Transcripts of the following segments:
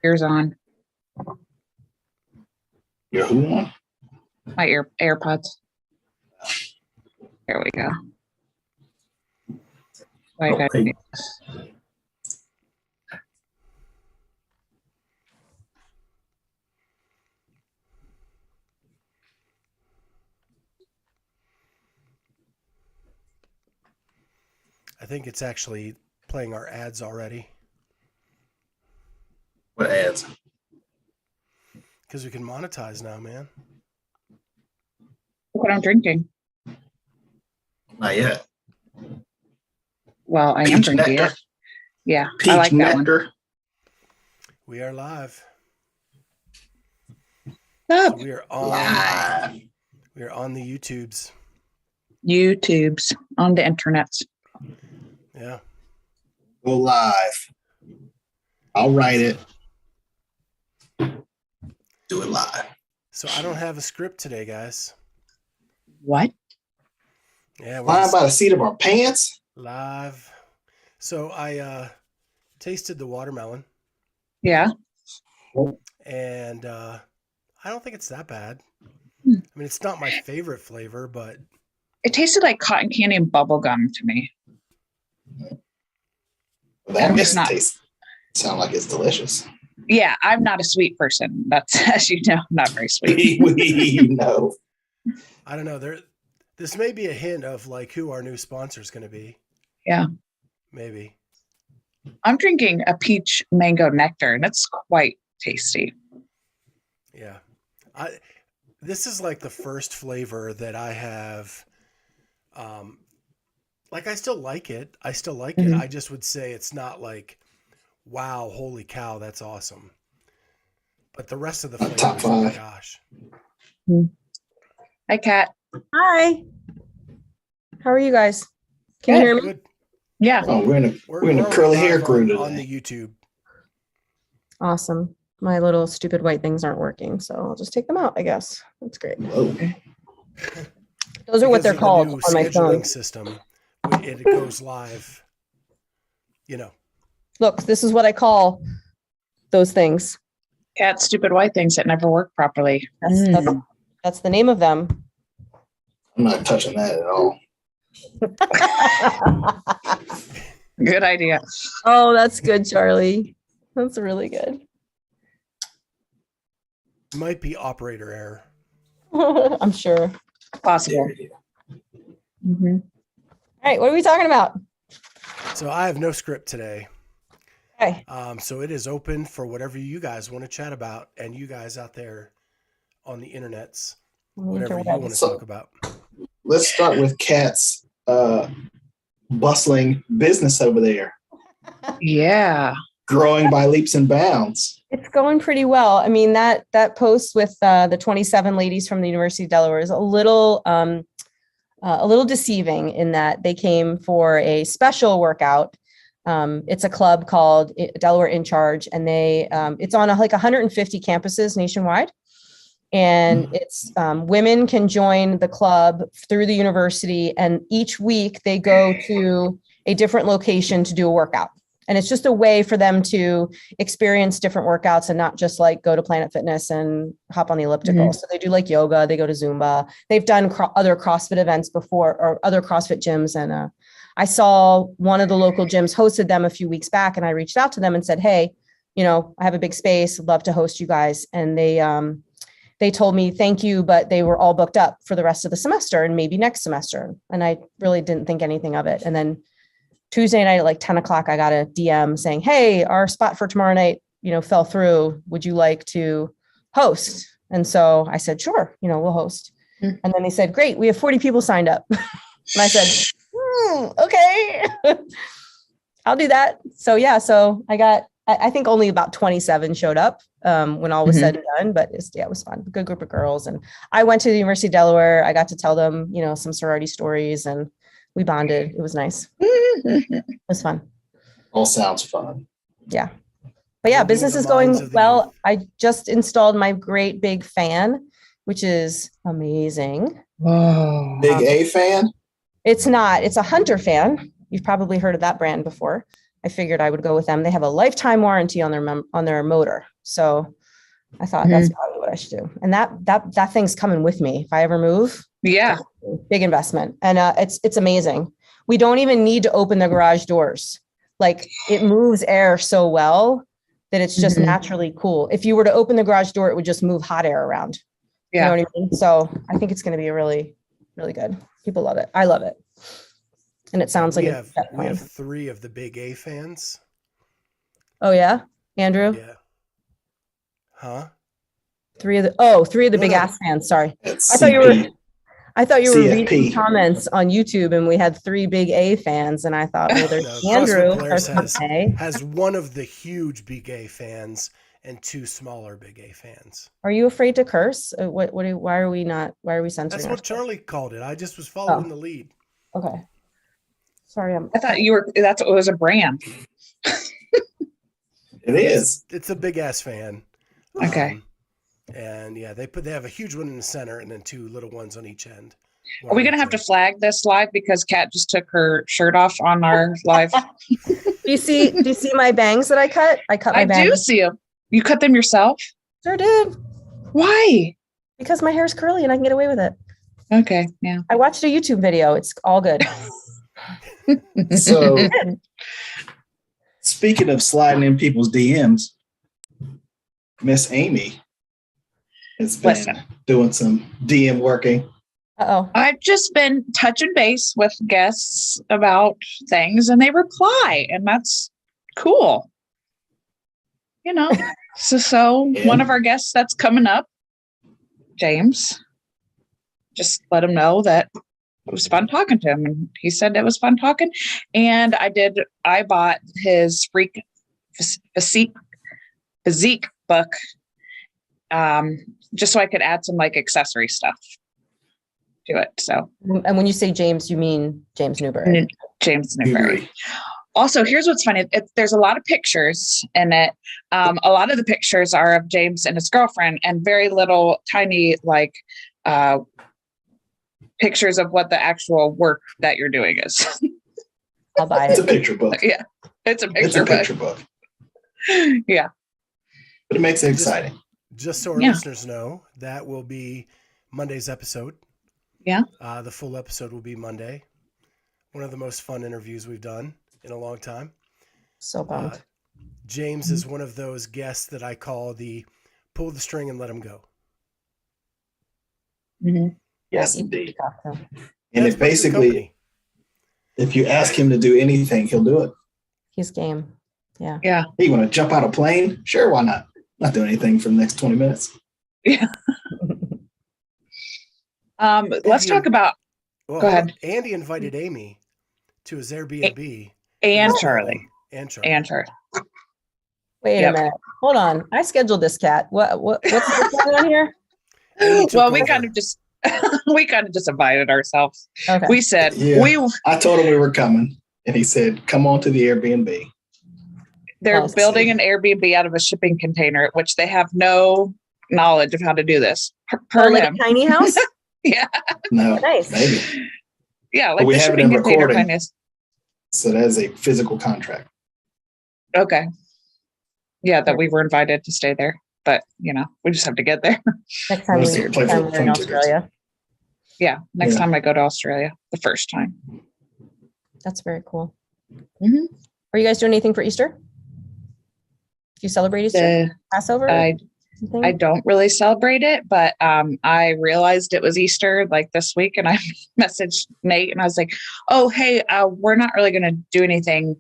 Ears on. Your who on? My AirPods. There we go. Okay. I think it's actually playing our ads already. What ads? Because we can monetize now, man. What I'm drinking. Not yet. Well, I am Peach drinking nectar. it. Yeah, Peach I like that one. nectar. We are live. Up. So we are on. Live. We are on the YouTubes. YouTubes on the internets. Yeah. Go live. I'll write it. Do it live. So I don't have a script today, guys. What? Yeah, we're Flying just by the seat of our pants. live. So I tasted the watermelon, Yeah. and I don't think it's that bad. Hmm. I mean, it's not my favorite flavor, but It tasted like cotton candy and bubble gum to me. That I'm makes just it not. taste sound like it's delicious. Yeah, I'm not a sweet person. That's, as you know, not very sweet. We know. I don't know. This may be a hint of like who our new sponsor is going to be. Yeah. Maybe. I'm drinking a peach mango nectar, and it's quite tasty. Yeah. This is like the first flavor that I have. Like I still like it. I still like it. I just would say it's not like, wow, holy cow, that's awesome. But the rest of the flavors, Top oh my five. gosh. Hi, Kat. Hi. How are you guys? Can you hear me? Good. Yeah. Oh, we're in a only curly hair live crew on today. the YouTube. Awesome. My little stupid white things aren't working, so I'll just take them out, I guess. That's great. Whoa. Those are what Because they're of the called new on my phone. scheduling system. It goes live. You know. Look, this is what I call those things. Kat, stupid white things that never work properly. That's the name of them. I'm not touching that at all. Good idea. Oh, that's good, Charlie. That's really good. It might be operator error. I'm sure. Possible. All right, what are we talking about? So I have no script today. Okay. So it is open for whatever you guys want to chat about, and you guys out there on the internets, whatever you want to talk about. Let's start with Kat's bustling business over there, Yeah. growing by leaps and bounds. It's going pretty well. I mean, that post with the 27 ladies from the University of Delaware is a little deceiving in that they came for a special workout. It's a club called Delaware In Charge, and it's on like 150 campuses nationwide. And it's women can join the club through the university, and each week they go to a different location to do a workout. And it's just a way for them to experience different workouts and not just like go to Planet Fitness and hop on the elliptical. So they do like yoga, they go to Zumba. They've done other CrossFit events before, or other CrossFit gyms. And I saw one of the local gyms hosted them a few weeks back, and I reached out to them and said, hey, I have a big space, I'd love to host you guys. And they told me, thank you, but they were all booked up for the rest of the semester and maybe next semester. And I really didn't think anything of it. And then Tuesday night at like 10 o'clock, I got a DM saying, hey, our spot for tomorrow night, fell through. Would you like to host? And so I said, sure, we'll host. And then they said, great, we have 40 people signed up. And I said, okay, I'll do that. So yeah, I think only about 27 showed up when all was said and done, but it was fun. A good group of girls. And I went to the University of Delaware. I got to tell them, some sorority stories, and we bonded. It was nice. It was fun. All sounds fun. Yeah. But yeah, business is going well. I just installed my great big fan, which is amazing. Whoa. Big A fan? It's not. It's a Hunter fan. You've probably heard of that brand before. I figured I would go with them. They have a lifetime warranty on their motor. So I thought that's probably what I should do. And that thing's coming with me if I ever move. Yeah. Big investment. And it's amazing. We don't even need to open the garage doors. Like it moves air so well that it's just naturally cool. If you were to open the garage door, it would just move hot air around. Yeah. You know what I mean? So I think it's going to be really, really good. People love it. I love it. And it sounds like we have 3 of the big A fans. Oh yeah, Andrew. Yeah. Huh? 3 of the big ass fans. Sorry, That's I thought you were CFP. reading comments on YouTube, and we had 3 big A fans, and I thought, well, there's Andrew. Has one of the huge big A fans and 2 smaller big A fans. Are you afraid to curse? Why are we censoring? That's what Charlie called it. I just was following the lead. Okay. Sorry, I thought that's what was a brand. It is. It's a big ass fan. Okay. And yeah, they have a huge one in the center and then 2 little ones on each end. Are we going to have to flag this live because Kat just took her shirt off on our live? Do you see my bangs that I cut? I cut my bangs. I do see them. You cut them yourself? Sure did. Why? Because my hair's curly and I can get away with it. Okay. Yeah. I watched a YouTube video. It's all good. So, speaking of sliding in people's DMs, Miss Amy has been doing some DM working. I've just been touching base with guests about things and they reply, and that's cool. You know, so one of our guests that's coming up, James, just let him know that it was fun talking to him. And he said it was fun talking. And I bought his Freak Physique book just so I could add some like accessory stuff to it. So, and when you say James, you mean James Newberry? James Newberry. Also, here's what's funny. There's a lot of pictures in it. A lot of the pictures are of James and his girlfriend, and very little tiny like pictures of what the actual work that you're doing is. I'll buy it. It's a picture book. Yeah, it's a picture book. Yeah. But it makes it exciting. Just so our listeners know, that will be Monday's episode. Yeah. The full episode will be Monday. One of the most fun interviews we've done in a long time. So bummed. James is one of those guests that I call the pull the string and let him go. Mm-hmm. Yes, indeed. And it's basically, if you ask him to do anything, he'll do it. He's game. Yeah. Yeah. Hey, you want to jump out a plane? Sure, why not? Not doing anything for the next 20 minutes. Yeah. Let's talk about. Well, go ahead. Andy invited Amy to his Airbnb. And Charlie. And Charlie. Wait a minute. Hold on. I scheduled this, Kat. What's going on here? Well, we kind of just invited ourselves. Okay. We said I told him we were coming, and he said, "Come on to the Airbnb." They're building an Airbnb out of a shipping container, which they have no knowledge of how to do this. Like a tiny house? Yeah. No. Nice. Maybe. Yeah, like the shipping container kind of. So that is a physical contract. Okay. Yeah, that we were invited to stay there, but we just have to get there. Next time we're in Australia. Yeah, next time I go to Australia, the first time. That's very cool. Mm-hmm. Are you guys doing anything for Easter? Do you celebrate Easter? Passover? I don't really celebrate it, but I realized it was Easter like this week, and I messaged Nate and I was like, "Oh, hey, we're not really going to do anything.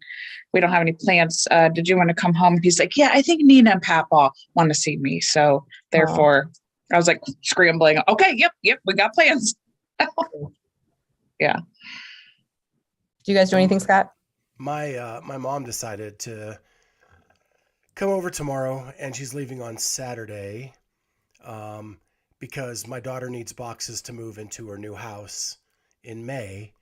We don't have any plans. Did you want to come home?" He's like, "Yeah, I think Nina and Papa want to see me." So therefore, I was like scrambling. Okay, yep, we got plans. Yeah. Do you guys do anything, Scott? My mom decided to come over tomorrow, and she's leaving on Saturday because my daughter needs boxes to move into her new house in May.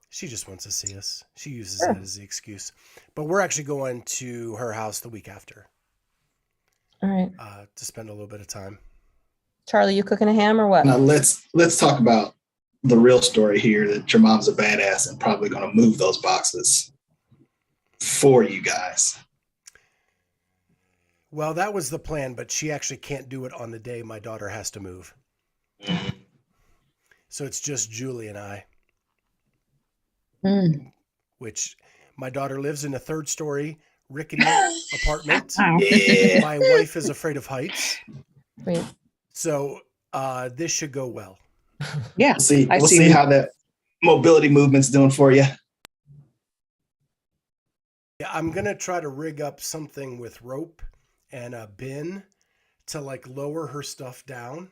She just wants to see us. She uses it as the excuse. But we're actually going to her house the week after. All right. To spend a little bit of time. Charlie, you cooking a ham or what? Now let's talk about the real story here, that your mom's a badass and probably going to move those boxes. for you guys. Well, that was the plan, but she actually can't do it on the day my daughter has to move. So it's just Julie and I, which my daughter lives in a 3rd-story rickety apartment. Yeah. My wife is afraid of heights. Wait. So this should go well. Yeah. We'll see how that mobility movement's doing for you. Yeah, I'm going to try to rig up something with rope and a bin to like lower her stuff down.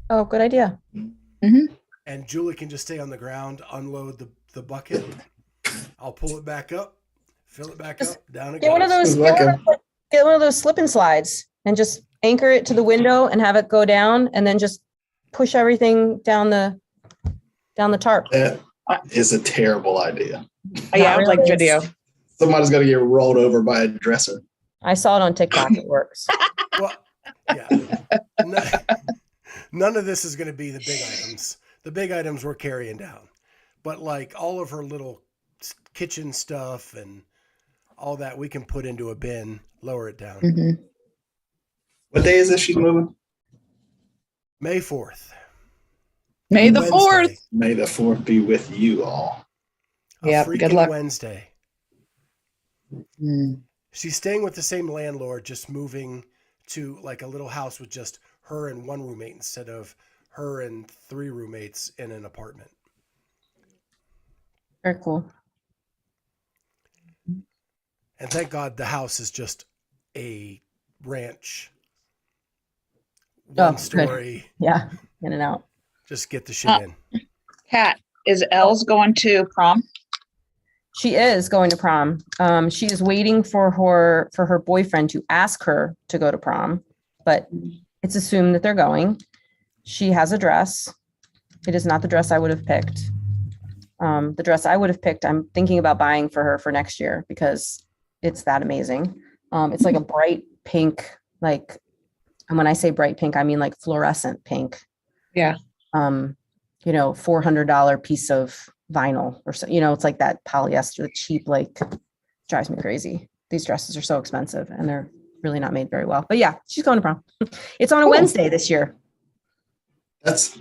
Oh, good idea. And Julie can just stay on the ground, unload the bucket. I'll pull it back up, fill it back up, down it Get one of goes. those. Get one of those slip and slides and just anchor it to the window and have it go down, and then just push everything down the tarp. That is a terrible idea. Yeah, I would like video. Somebody's got to get rolled over by a dresser. I saw it on TikTok. It works. Well, yeah. None of this is going to be the big items. The big items we're carrying down. But like all of her little kitchen stuff and all that, we can put into a bin, lower it down. What day is this she's moving? May 4th. May the Wednesday. 4th. May the 4th be with you all. Yeah, good luck. Wednesday. She's staying with the same landlord, just moving to like a little house with just her and one roommate instead of her and 3 roommates in an apartment. Very cool. And thank God the house is just a ranch. One story. Good. Yeah, in and out. Just get the shit in. Kat, is Els going to prom? She is going to prom. She is waiting for her boyfriend to ask her to go to prom, but it's assumed that they're going. She has a dress. It is not the dress I would have picked. The dress I would have picked, I'm thinking about buying for her for next year because it's that amazing. It's like a bright pink, like, and when I say bright pink, I mean like fluorescent pink. Yeah. $400 piece of vinyl or so, it's like that polyester, cheap, like, drives me crazy. These dresses are so expensive and they're really not made very well, but yeah, she's going to prom. It's on a Wednesday this year. That's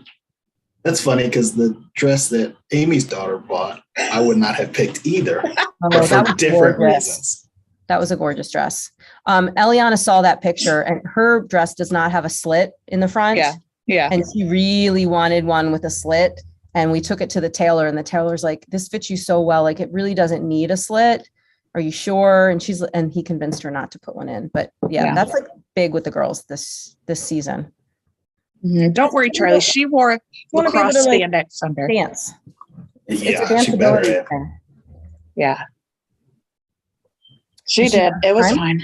funny because the dress that Amy's daughter bought, I would not have picked either, but for different reasons. That was a gorgeous dress. Eliana saw that picture and her dress does not have a slit in the front. Yeah. And she really wanted one with a slit. And we took it to the tailor and the tailor's like, this fits you so well. Like it really doesn't need a slit. Are you sure? And he convinced her not to put one in. But yeah. That's like big with the girls this season. Don't worry, Charlie. She wore lacrosse spandex under. Dance. Yeah, she better. Yeah. She did. It was fine.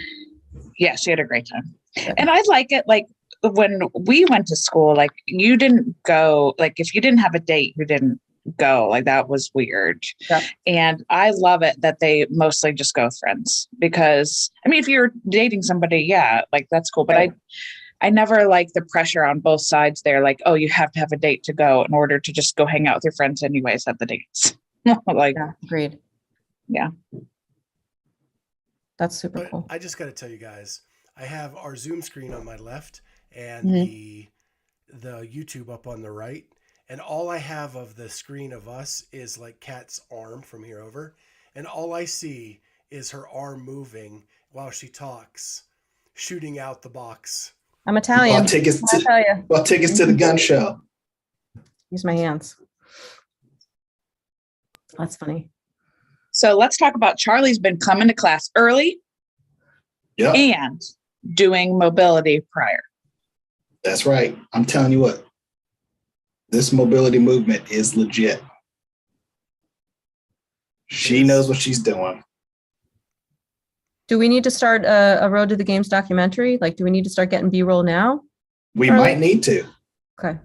Yeah, she had a great time. Good. And I like it. Like when we went to school, like you didn't go, like if you didn't have a date, you didn't go. Like that was weird. Yeah. And I love it that they mostly just go with friends because I mean, if you're dating somebody, yeah, like that's cool. But I never like the pressure on both sides there. Like, oh, you have to have a date to go in order to just go hang out with your friends anyways at the dates. Like, yeah, agreed. Yeah. That's super cool. I just got to tell you guys, I have our Zoom screen on my left and the YouTube up on the right. And all I have of the screen of us is like Kat's arm from here over. And all I see is her arm moving while she talks, shooting out the box. I'm Italian. Bought tickets to the gun show. Use my hands. That's funny. So let's talk about Charlie's been coming to class early and doing mobility prior. That's right. I'm telling you what, this mobility movement is legit. She knows what she's doing. Do we need to start a Road to the Games documentary? Like, do we need to start getting B-roll now? We might need to. Okay.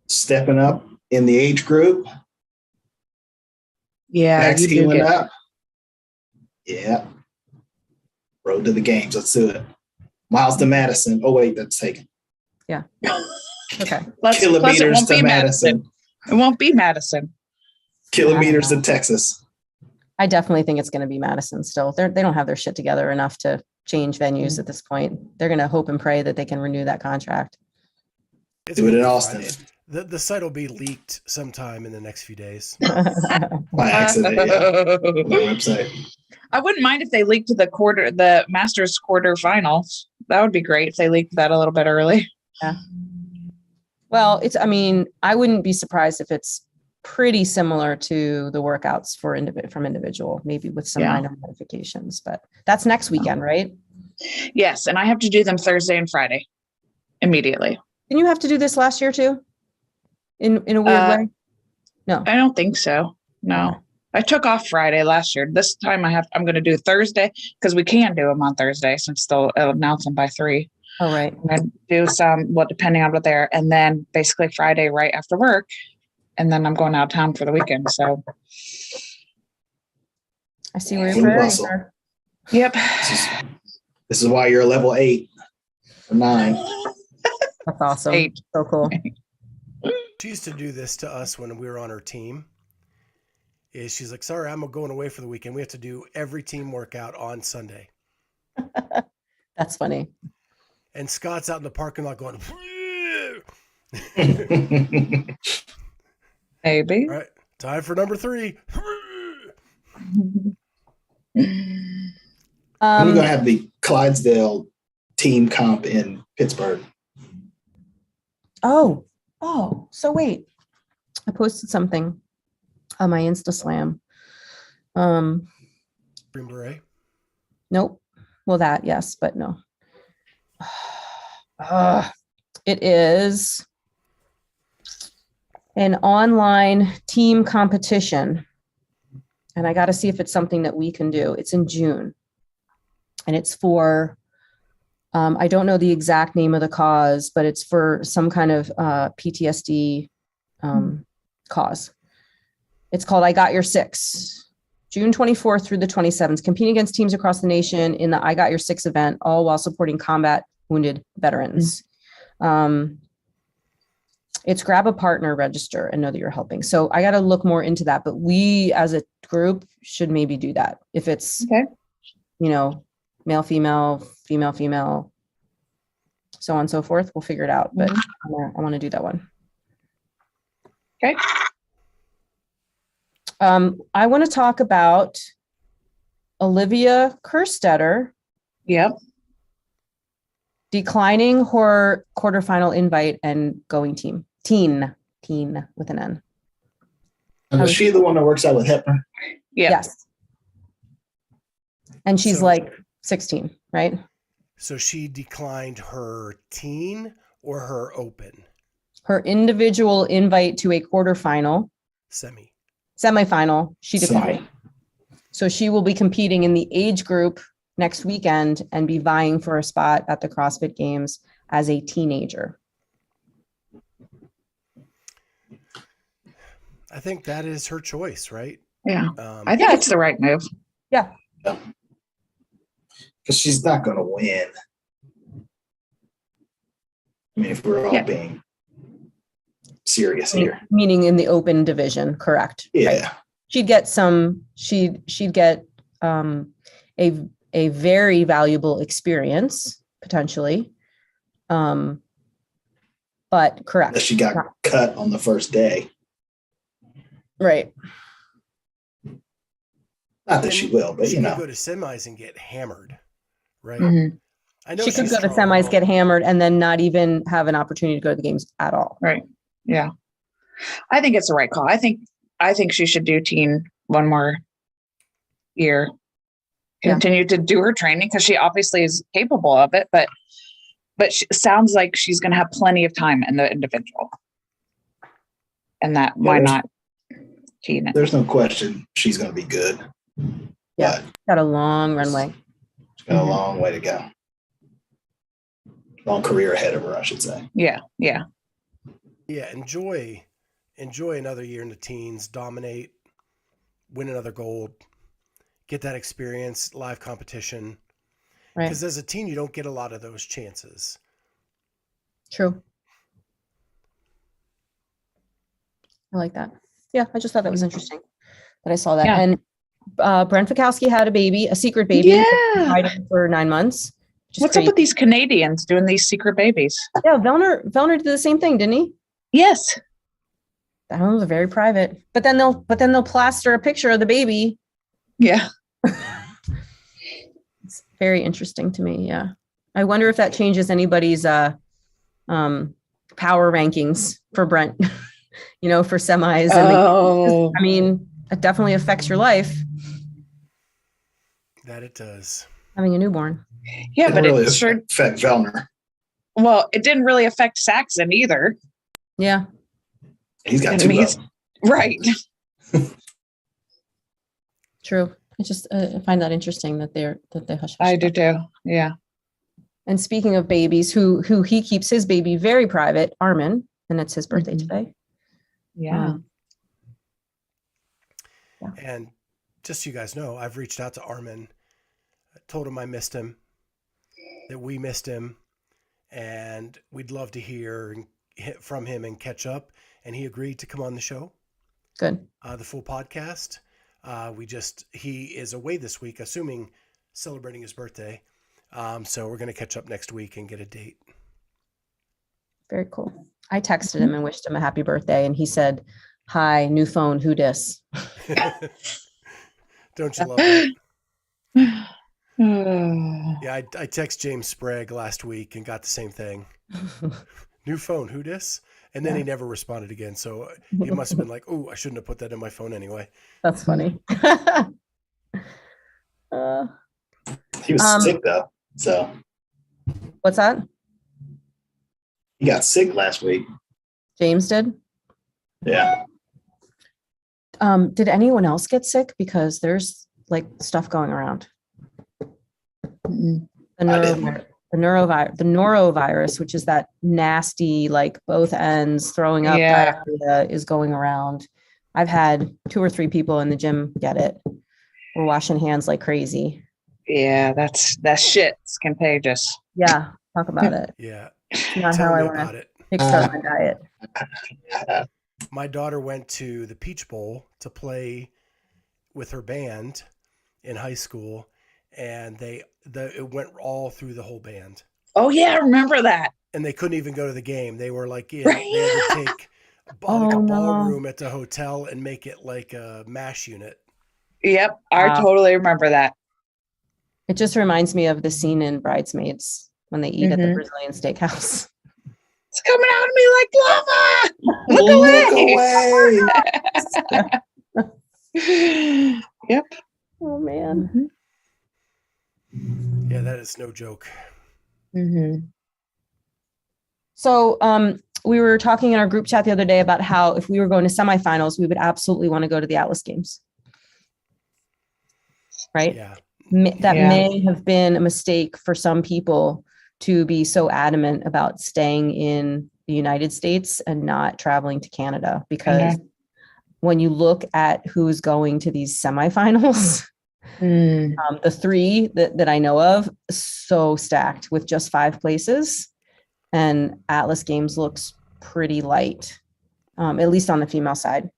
Stepping up in the age group. Yeah. Max healing up. Yeah. Road to the Games. Let's do it. Miles to Madison. Oh, wait, that's taken. Yeah. Okay. Kilometers to Madison. It won't be Madison. Kilometers to Texas. I definitely think it's going to be Madison still. They don't have their shit together enough to change venues at this point. They're going to hope and pray that they can renew that contract. It's Do it gonna in be Austin. fine. The site will be leaked sometime in the next few days. By accident, yeah. On their website. I wouldn't mind if they leaked the Masters quarterfinals. That would be great if they leaked that a little bit early. Yeah. Well, I wouldn't be surprised if it's pretty similar to the workouts from individual, maybe with some minor modifications, but that's next weekend, right? Yes. And I have to do them Thursday and Friday immediately. Didn't you have to do this last year too? In a weird way? No. I don't think so. No. Okay. I took off Friday last year. This time I'm going to do Thursday because we can do them on Thursday since they'll announce them by 3. Oh, right. And do some, depending on what they're, and then basically Friday right after work. And then I'm going out of town for the weekend. So I see where Full your priorities muscle. are. yep. This is why you're a level 8 or 9. That's awesome. 8. So cool. She used to do this to us when we were on her team. She's like, sorry, I'm going away for the weekend. We have to do every team workout on Sunday. That's funny. And Scott's out in the parking lot going, Maybe. all right, time for number 3. We're going to have the Clydesdale team comp in Pittsburgh. Oh, so wait, I posted something on my Insta Slam. Green Beret. Nope. Well, that, yes, but no. It is an online team competition. And I got to see if it's something that we can do. It's in June. And it's for, I don't know the exact name of the cause, but it's for some kind of PTSD cause. It's called I Got Your 6, June 24th through the 27th, competing against teams across the nation in the I Got Your 6 event, all while supporting combat wounded veterans. It's grab a partner, register, and know that you're helping. So I got to look more into that, but we as a group should maybe do that. If it's, male, female, female, female, so on and so forth, we'll figure it out. But I want to do that one. Okay. I want to talk about Olivia Kerstetter. Yep. Declining her quarterfinal invite and going teen with an N. And is she the one that works out with Hepner? Yeah. Yes. And she's like 16, right? So she declined her teen or her open? Her individual invite to a quarterfinal. Semifinal, she declined. So she will be competing in the age group next weekend and be vying for a spot at the CrossFit Games as a teenager. I think that is her choice, right? Yeah. I think it's the right move. Yeah. Because she's not going to win. I mean, if we're all being serious here. Meaning in the open division, correct? Yeah. Right. She'd get a very valuable experience potentially. But correct. She got cut on the first day. Right. Not that she will, but she could go to semis and get hammered, right? Mm-hmm. I know she could go to semis, get hammered, and then not even have an opportunity to go to the games at all. Right. Yeah. I think it's the right call. I think she should do teen one more year. Continue to do her training because she obviously is capable of it, but she sounds like she's going to have plenty of time in the individual. And that why not teen it? There's no question she's going to be good. Yeah. Got a long runway. She's got a long way to go. Long career ahead of her, I should say. Yeah. Yeah. Yeah. Enjoy another year in the teens, dominate, win another gold, get that experience, live competition. Right. Because as a teen, you don't get a lot of those chances. True. I like that. Yeah, I just thought that was interesting that I saw that. Yeah. And Brent Fikowski had a baby, a secret baby. Yeah. For 9 months. What's up with these Canadians doing these secret babies? Yeah, Vellner did the same thing, didn't he? Yes. That one was very private. But then they'll plaster a picture of the baby. Yeah. It's very interesting to me. Yeah. I wonder if that changes anybody's power rankings for Brent, for semis. Oh. I mean, it definitely affects your life. That it does. Having a newborn. Yeah, but really it sure affect Vellner. Well, it didn't really affect Saxon either. Yeah. He's got two of them. Right. True. I find that interesting that they hush. I do too. Yeah. And speaking of babies, who he keeps his baby very private, Armin, and it's his birthday today. Yeah. And just so you guys know, I've reached out to Armin, told him I missed him, that we missed him, and we'd love to hear from him and catch up. And he agreed to come on the show. Good. The full podcast. He is away this week, assuming celebrating his birthday. So we're going to catch up next week and get a date. Very cool. I texted him and wished him a happy birthday, and he said, "Hi, new phone, who dis?" Don't you love that? Yeah, I text James Sprague last week and got the same thing. New phone, who dis? And then he never responded again. So he must have been like, "Oh, I shouldn't have put that in my phone anyway." That's funny. He was sick though. So what's that? He got sick last week. James did? Yeah. Did anyone else get sick? Because there's like stuff going around. The norovirus, which is that nasty, like both ends throwing up diarrhea, is going around. I've had 2 or 3 people in the gym get it. We're washing hands like crazy. Yeah, that's shit. It's contagious. Yeah, talk about it. Yeah. Not how I want to kickstart my diet. My daughter went to the Peach Bowl to play with her band in high school, and it went all through the whole band. Oh yeah, I remember that. And they couldn't even go to the game. They were like, they had to take a ballroom at the hotel and make it like a MASH unit. Yep, I totally remember that. It just reminds me of the scene in Bridesmaids when they eat at the Brazilian steakhouse. It's coming out of me like lava. Look away. Yep. Oh man. Yeah, that is no joke. So we were talking in our group chat the other day about how if we were going to semifinals, we would absolutely want to go to the Atlas Games. Right? Yeah. That may have been a mistake for some people to be so adamant about staying in the United States and not traveling to Canada, because when you look at who's going to these semifinals, the 3 that I know of, so stacked with just 5 places, and Atlas Games looks pretty light, at least on the female side.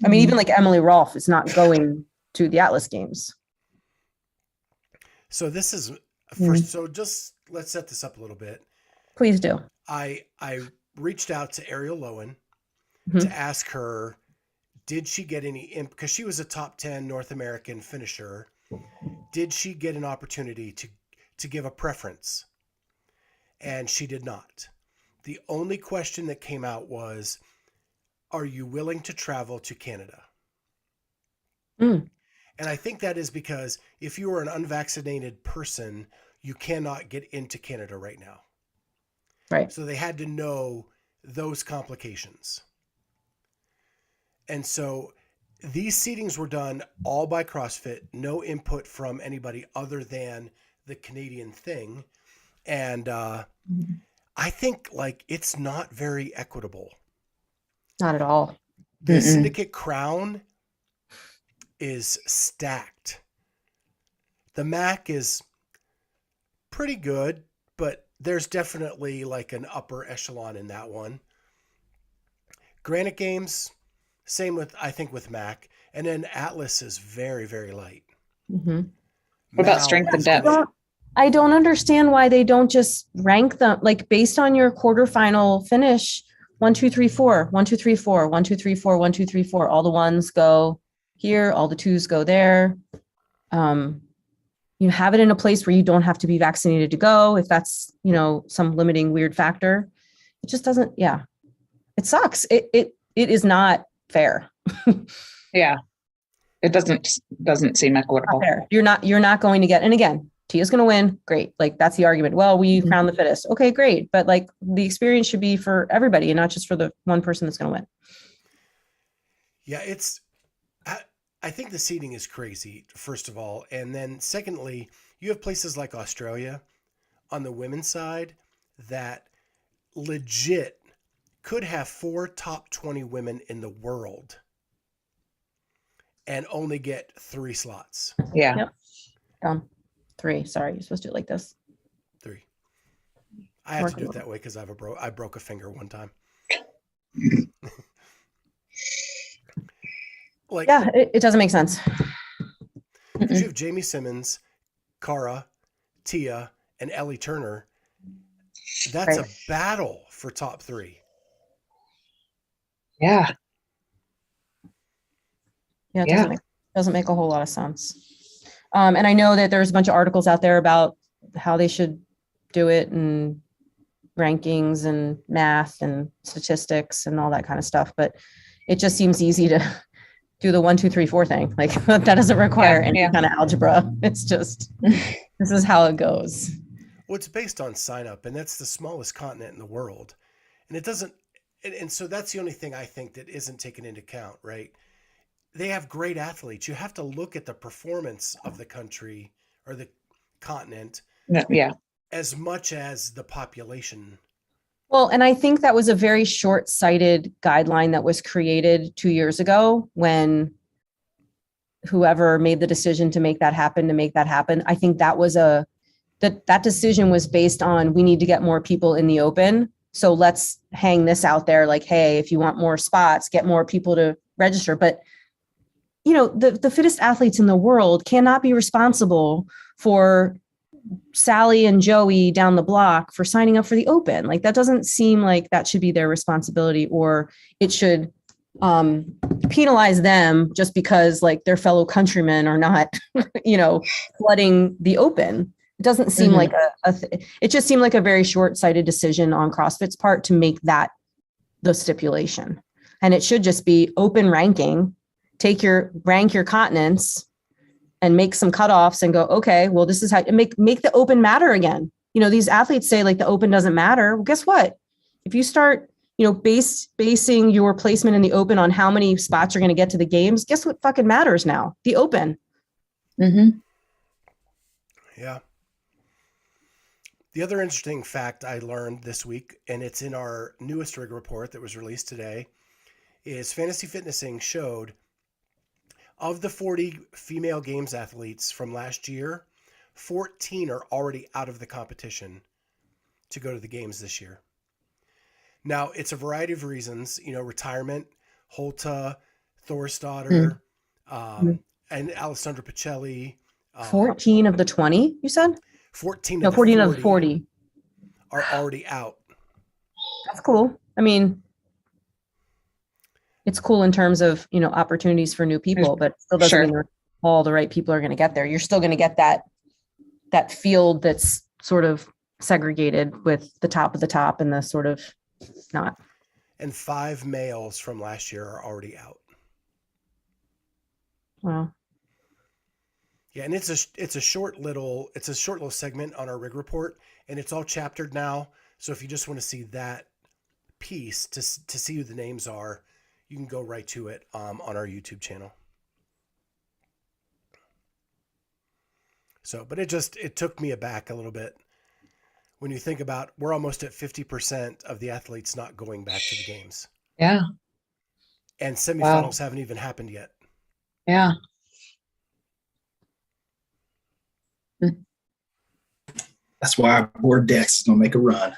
I mean, even like Emily Rolfe is not going to the Atlas Games. So this is first. So just let's set this up a little bit. Please do. I reached out to Ariel Lowen to ask her, did she get any, because she was a top 10 North American finisher, did she get an opportunity to give a preference? And she did not. The only question that came out was, are you willing to travel to Canada? And I think that is because if you are an unvaccinated person, you cannot get into Canada right now. Right. So they had to know those complications. And so these seatings were done all by CrossFit, no input from anybody other than the Canadian thing. And I think like it's not very equitable. Not at all. The Syndicate crown is stacked. The MAC is pretty good, but there's definitely like an upper echelon in that one. Granite Games, same with, I think, with MAC. And then Atlas is very, very light. Mhm. What about Mal strength and is depth? gonna- I don't understand why they don't just rank them like based on your quarterfinal finish. 1, 2, 3, 4, 1, 2, 3, 4, 1, 2, 3, 4, 1, 2, 3, 4. All the ones go here, all the twos go there. You have it in a place where you don't have to be vaccinated to go if that's, some limiting weird factor. It just doesn't, yeah. It sucks. It is not fair. Yeah. It doesn't seem equitable. Not fair. You're not going to get, and again, Tia's going to win. Great. Like that's the argument. Well, we crown the fittest. Okay, great. But like the experience should be for everybody and not just for the one person that's going to win. Yeah, I think the seating is crazy, first of all. And then secondly, you have places like Australia on the women's side that legit could have 4 top 20 women in the world and only get 3 slots. Yeah. Yep. 3. Sorry, you're supposed to do it like this. 3. I have to do it that way because I broke a finger one time. Like, yeah, it doesn't make sense. Because you have Jamie Simmons, Cara, Tia, and Ellie Turner. That's a battle for top 3. Yeah. Yeah, it doesn't make a whole lot of sense. And I know that there's a bunch of articles out there about how they should do it and rankings and math and statistics and all that kind of stuff. But it just seems easy to do the 1, 2, 3, 4 thing. Like that doesn't require any kind of algebra. It's just, this is how it goes. Well, it's based on sign up, and that's the smallest continent in the world. And it doesn't, and so that's the only thing I think that isn't taken into account, right? They have great athletes. You have to look at the performance of the country or the continent as much as the population. Well, and I think that was a very short-sighted guideline that was created 2 years ago when whoever made the decision to make that happen, I think that was that decision was based on, we need to get more people in the open. So let's hang this out there like, hey, if you want more spots, get more people to register. But the fittest athletes in the world cannot be responsible for Sally and Joey down the block for signing up for the open. Like that doesn't seem like that should be their responsibility, or it should penalize them just because like their fellow countrymen are not, flooding the open. It doesn't seem like it just seemed like a very short-sighted decision on CrossFit's part to make that the stipulation. And it should just be open ranking, rank your continents and make some cutoffs and go, okay, well, this is how make the open matter again. These athletes say like the open doesn't matter. Well, guess what? If you start, basing your placement in the open on how many spots you're going to get to the games, guess what fucking matters now? The open. Mm-hmm. Yeah. The other interesting fact I learned this week, and it's in our newest rig report that was released today, is Fantasy Fitness Inc. showed of the 40 female games athletes from last year, 14 are already out of the competition to go to the games this year. Now, it's a variety of reasons, retirement, Holta, Thorstadter, and Alessandra Pacelli. 14 of the 20, you said? 14 of the 40 are already out. That's cool. I mean, it's cool in terms of, opportunities for new people, but it still doesn't mean all the right people are going to get there. You're still going to get that field that's sort of segregated with the top of the top and the sort of not. And 5 males from last year are already out. Wow. Yeah, and it's a short little segment on our rig report, and it's all chaptered now. So if you just want to see that piece to see who the names are, you can go right to it on our YouTube channel. So, but it took me aback a little bit when you think about we're almost at 50% of the athletes not going back to the games. Yeah. And semifinals haven't even happened yet. Yeah. That's why our board Dex is gonna make a run.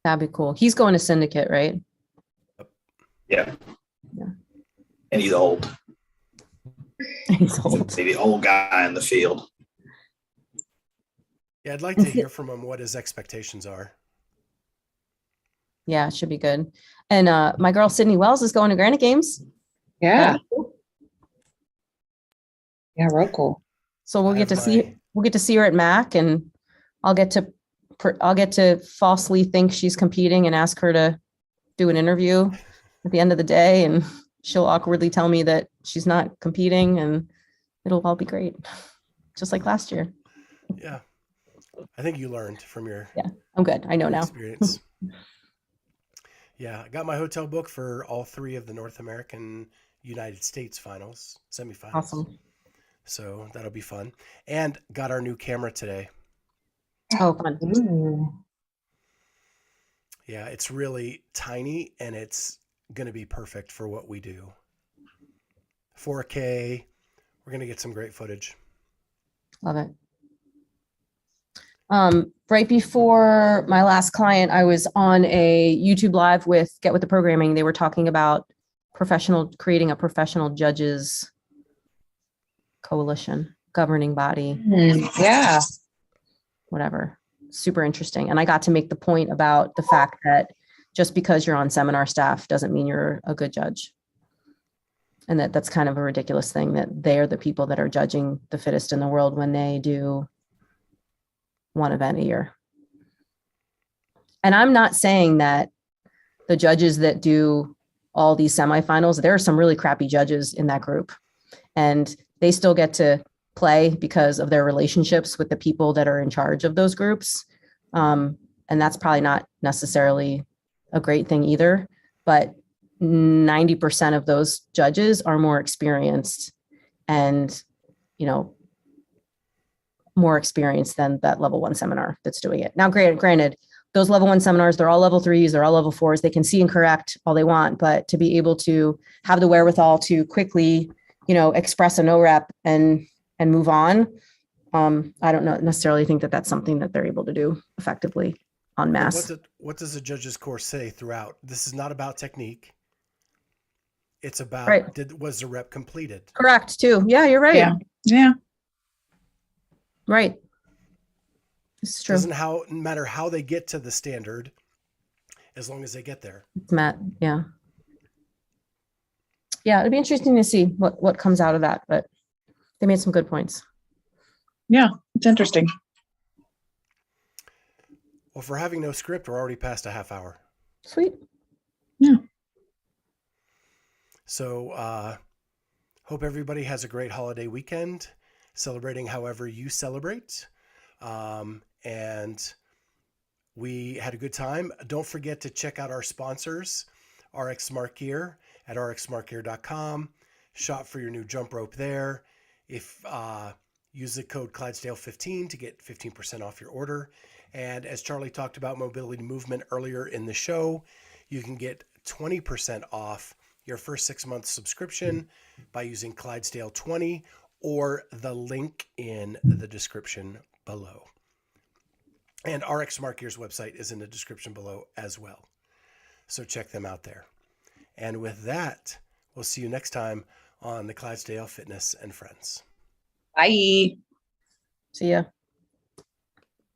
That'd be cool. He's going to syndicate, right? Yeah. And he's old. He's old. Maybe the old guy in the field. Yeah, I'd like to hear from him what his expectations are. Yeah, it should be good. And my girl Sydney Wells is going to Granite Games. Yeah. Yeah, real cool. So we'll get to see her at MAC, and I'll get to falsely think she's competing and ask her to do an interview at the end of the day, and she'll awkwardly tell me that she's not competing, and it'll all be great, just like last year. Yeah, I think you learned from your I'm good. I know now. Experience. Yeah, I got my hotel booked for all 3 of the North American United States finals, semifinals. Awesome. So that'll be fun. And got our new camera today. Oh, fun. Ooh. Yeah, it's really tiny and it's going to be perfect for what we do. 4K. We're going to get some great footage. Love it. Right before my last client, I was on a YouTube live with Get With The Programming. They were talking about creating a professional judges coalition, governing body. Yeah. Whatever. Super interesting. And I got to make the point about the fact that just because you're on seminar staff doesn't mean you're a good judge. And that's kind of a ridiculous thing, that they're the people that are judging the fittest in the world when they do one event a year. And I'm not saying that the judges that do all these semifinals, there are some really crappy judges in that group, and they still get to play because of their relationships with the people that are in charge of those groups. And that's probably not necessarily a great thing either, but 90% of those judges are more experienced and, more experienced than that level 1 seminar that's doing it. Now, granted, those level 1 seminars, they're all level 3s, they're all level 4s. They can see and correct all they want, but to be able to have the wherewithal to quickly, express a no rep and move on. I don't necessarily think that that's something that they're able to do effectively en masse. What does the judges course say throughout? This is not about technique. It's about, right. Was the rep completed? Correct too. Yeah, you're right. Yeah. Right. It's true. Doesn't matter how they get to the standard, as long as they get there. It's Matt. Yeah. Yeah. It'd be interesting to see what comes out of that, but they made some good points. Yeah. It's interesting. Well, for having no script, we're already past a half hour. Sweet. Yeah. So, hope everybody has a great holiday weekend, celebrating however you celebrate. And we had a good time. Don't forget to check out our sponsors, RX Smart Gear at rxsmartgear.com. Shop for your new jump rope there. If use the code Clydesdale15 to get 15% off your order. And as Charlie talked about mobility movement earlier in the show, you can get 20% off your first 6-month subscription by using Clydesdale20 or the link in the description below. And RX Smart Gear's website is in the description below as well. So check them out there. And with that, we'll see you next time on the Clydesdale Fitness and Friends. Bye. See ya.